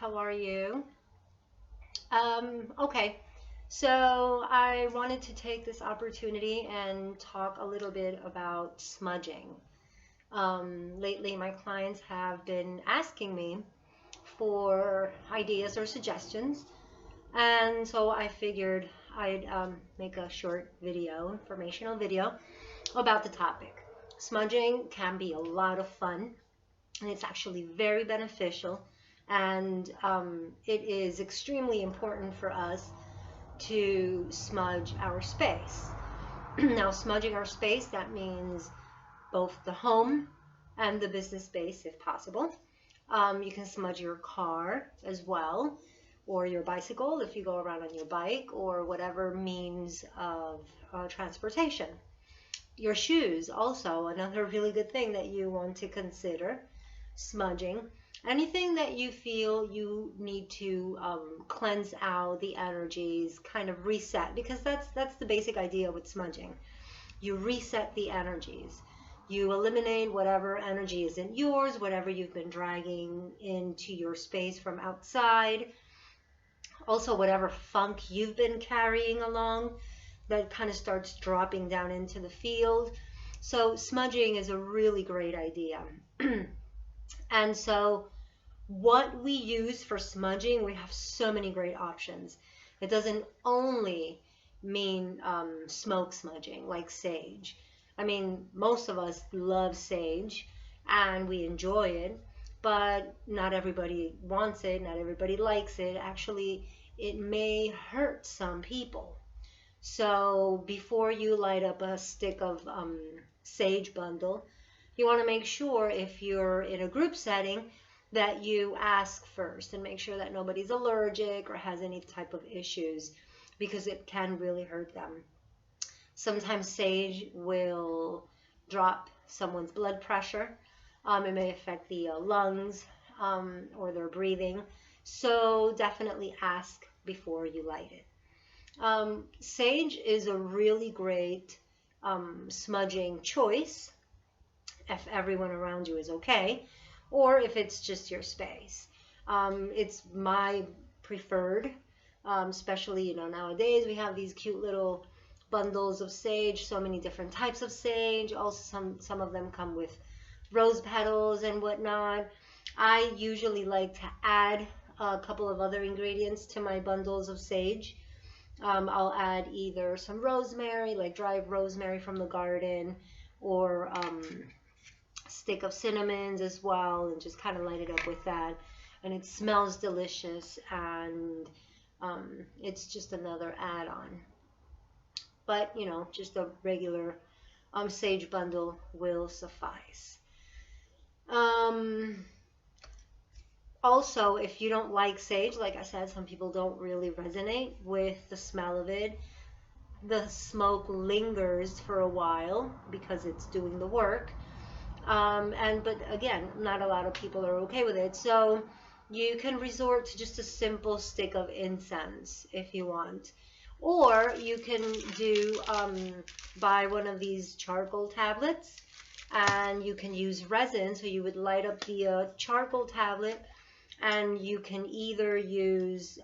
How are you? Okay, so I wanted to take this opportunity and talk a little bit about smudging. Lately, my clients have been asking me for ideas or suggestions, and so I figured I'd make a short video, informational video about the topic. Smudging can be a lot of fun, and it's actually very beneficial. And it is extremely important for us to smudge our space. Now, smudging our space, that means both the home and the business space if possible. You can smudge your car as well, or your bicycle if you go around on your bike, or whatever means of transportation. Your shoes, also, another really good thing that you want to consider smudging. Anything that you feel you need to cleanse out the energies, kind of reset, because that's the basic idea with smudging. You reset the energies. You eliminate whatever energy isn't yours, whatever you've been dragging into your space from outside. Also, whatever funk you've been carrying along that kind of starts dropping down into the field. So smudging is a really great idea. And so what we use for smudging, we have so many great options. It doesn't only mean smoke smudging like sage. I mean, most of us love sage and we enjoy it, but not everybody wants it, not everybody likes it. Actually, it may hurt some people. So before you light up a stick of sage bundle, you want to make sure, if you're in a group setting, that you ask first and make sure that nobody's allergic or has any type of issues, because it can really hurt them. Sometimes sage will drop someone's blood pressure. It may affect the lungs or their breathing. So definitely ask before you light it. Sage is a really great smudging choice if everyone around you is okay, or if it's just your space. It's my preferred, especially nowadays we have these cute little bundles of sage, so many different types of sage. Also, some of them come with rose petals and whatnot. I usually like to add a couple of other ingredients to my bundles of sage. I'll add either some rosemary, like dried rosemary from the garden, or stick of cinnamons as well, and just kind of light it up with that. And it smells delicious, and it's just another add-on. But just a regular sage bundle will suffice. Also, if you don't like sage, like I said, some people don't really resonate with the smell of it. The smoke lingers for a while because it's doing the work. But again, not a lot of people are okay with it. So you can resort to just a simple stick of incense if you want. Or you can buy one of these charcoal tablets, and you can use resin. So you would light up the charcoal tablet, and you can either use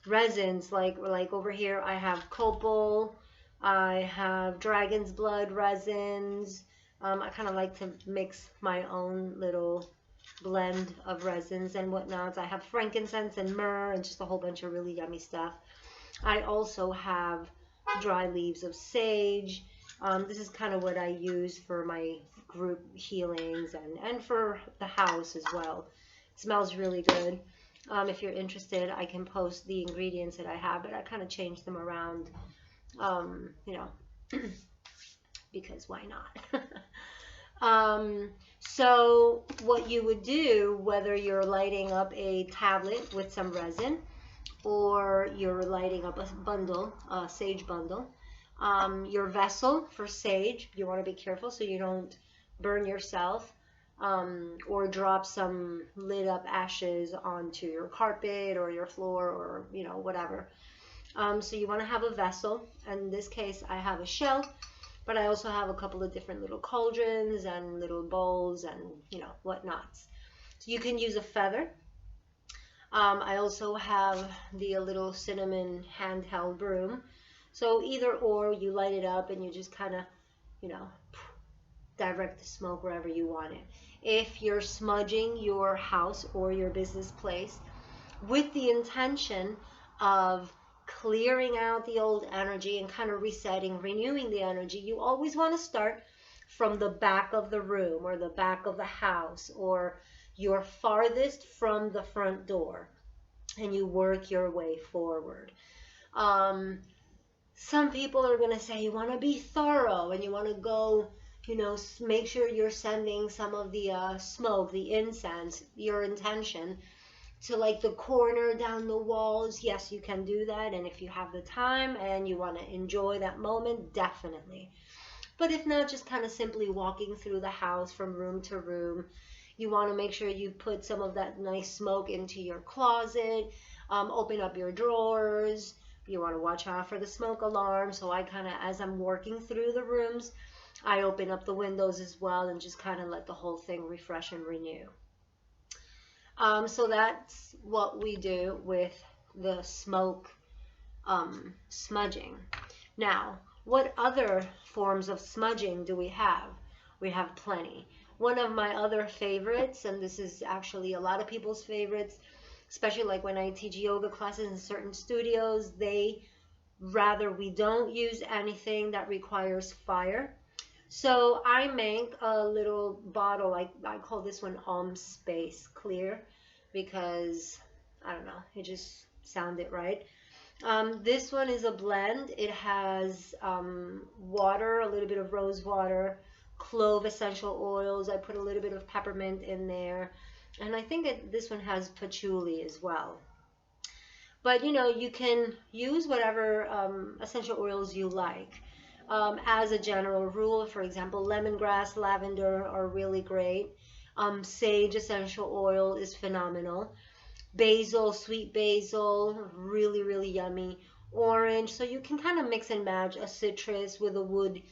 resins, like over here I have copal, I have dragon's blood resins. I kind of like to mix my own little blend of resins and whatnot. I have frankincense and myrrh and just a whole bunch of really yummy stuff. I also have dry leaves of sage. This is kind of what I use for my group healings and for the house as well. It smells really good. If you're interested, I can post the ingredients that I have, but I kind of change them around, because why not? So what you would do, whether you're lighting up a tablet with some resin or you're lighting up a bundle, a sage bundle, your vessel for sage, you want to be careful so you don't burn yourself, or drop some lit up ashes onto your carpet or your floor, or whatever. So you want to have a vessel. In this case, I have a shell, but I also have a couple of different little cauldrons and little bowls and whatnots. So you can use a feather. I also have the little cinnamon handheld broom. So either or, you light it up and you just kind of, you know, direct the smoke wherever you want it. If you're smudging your house or your business place with the intention of clearing out the old energy and kind of resetting, renewing the energy, you always want to start from the back of the room or the back of the house, or you're farthest from the front door, and you work your way forward. Um, some people are going to say you want to be thorough and you want to go, make sure you're sending some of the smoke, the incense, your intention to like the corner down the walls. Yes, you can do that. And if you have the time and you want to enjoy that moment, definitely. But if not, just kind of simply walking through the house from room to room. You want to make sure you put some of that nice smoke into your closet, open up your drawers. You want to watch out for the smoke alarm. So I kind of, as I'm working through the rooms, I open up the windows as well and just kind of let the whole thing refresh and renew. So that's what we do with the smoke smudging. Now, what other forms of smudging do we have? We have plenty. One of my other favorites, and this is actually a lot of people's favorites, especially like when I teach yoga classes in certain studios, they rather we don't use anything that requires fire. So I make a little bottle, I call this one Space Clear, because I don't know, it just sounded right. This one is a blend. It has water, a little bit of rose water, clove essential oils. I put a little bit of peppermint in there. And I think this one has patchouli as well. But you can use whatever essential oils you like. As a general rule, for example, lemongrass, lavender are really great. Sage essential oil is phenomenal. Basil, sweet basil, really, really yummy. Orange, so you can kind of mix and match a citrus with a wood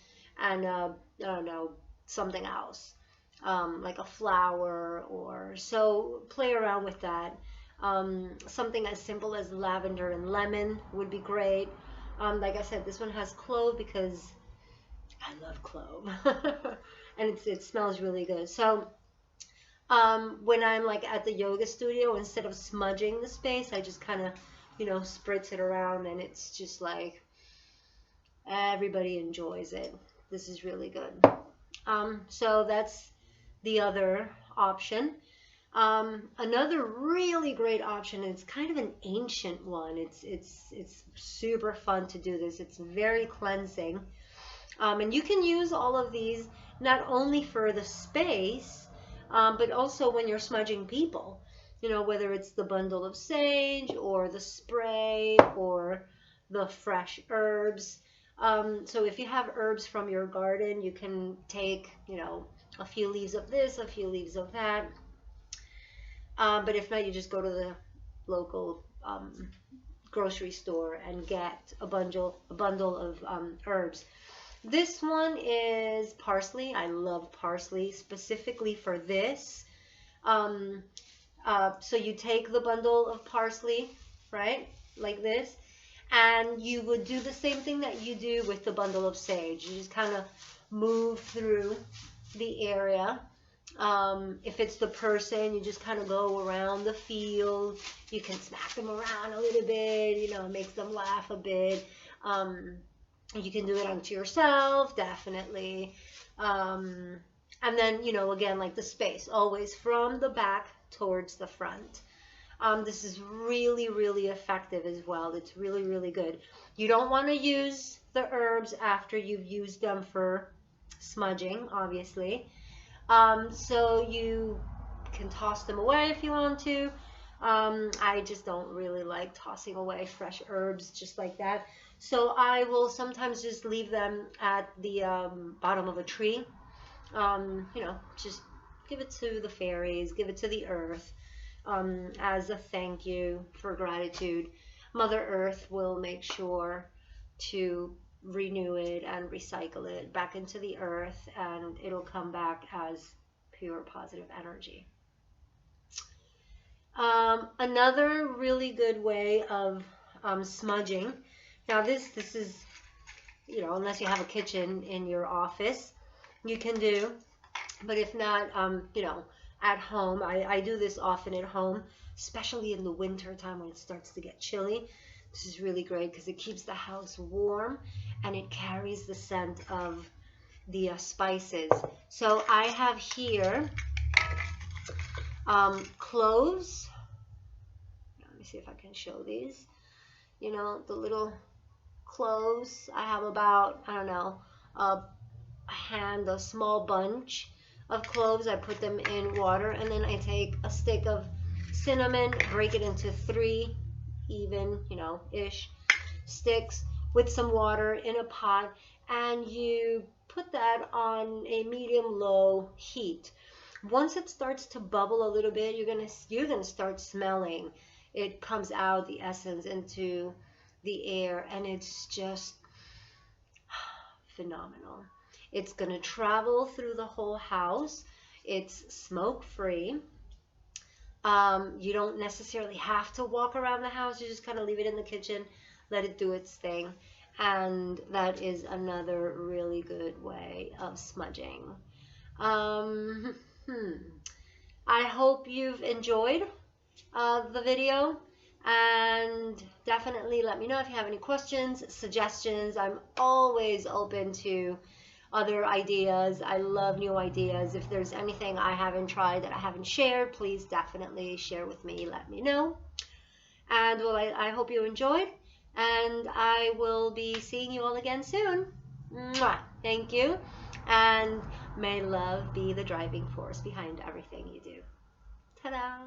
and I don't know, something else, like a flower, or so play around with that. Something as simple as lavender and lemon would be great. Like I said, this one has clove because I love clove, and it smells really good. So when I'm like at the yoga studio, instead of smudging the space, I just kind of, spritz it around, and it's just like everybody enjoys it. This is really good. So that's the other option. Another really great option, and it's kind of an ancient one. It's super fun to do this. It's very cleansing. And you can use all of these not only for the space, but also when you're smudging people. Whether it's the bundle of sage or the spray or the fresh herbs. So if you have herbs from your garden, you can take, a few leaves of this, a few leaves of that. But if not, you just go to the local grocery store and get a bundle of herbs. This one is parsley. I love parsley specifically for this. So you take the bundle of parsley, right, like this, and you would do the same thing that you do with the bundle of sage. You just kind of move through the area. If it's the person, you just kind of go around the field. You can smack them around a little bit, it makes them laugh a bit. You can do it onto yourself, definitely. And then, again, like the space, always from the back towards the front. This is really, really effective as well. It's really, really good. You don't want to use the herbs after you've used them for smudging, obviously. So you can toss them away if you want to. I just don't really like tossing away fresh herbs just like that. So I will sometimes just leave them at the bottom of a tree. Just give it to the fairies, give it to the earth, as a thank you for gratitude. Mother Earth will make sure to renew it and recycle it back into the earth, and it'll come back as pure positive energy. Another really good way of smudging. Now this is, unless you have a kitchen in your office, you can do. But if not, at home, I do this often at home, especially in the winter time when it starts to get chilly. This is really great because it keeps the house warm and it carries the scent of the spices. So I have here cloves. Let me see if I can show these. The little cloves. I have about, I don't know, a a small bunch of cloves. I put them in water, and then I take a stick of cinnamon, break it into 3 even, ish sticks with some water in a pot, and you put that on a medium-low heat. Once it starts to bubble a little bit, you're gonna start smelling. It comes out, the essence, into the air, and it's just phenomenal. It's gonna travel through the whole house. It's smoke-free. You don't necessarily have to walk around the house. You just kind of leave it in the kitchen, let it do its thing. And that is another really good way of smudging. I hope you've enjoyed the video, and definitely let me know if you have any questions, suggestions. I'm always open to other ideas. I love new ideas. If there's anything I haven't tried that I haven't shared, please definitely share with me. Let me know. And well, I hope you enjoyed, and I will be seeing you all again soon. Mwah! Thank you, and may love be the driving force behind everything you do. Ta-da!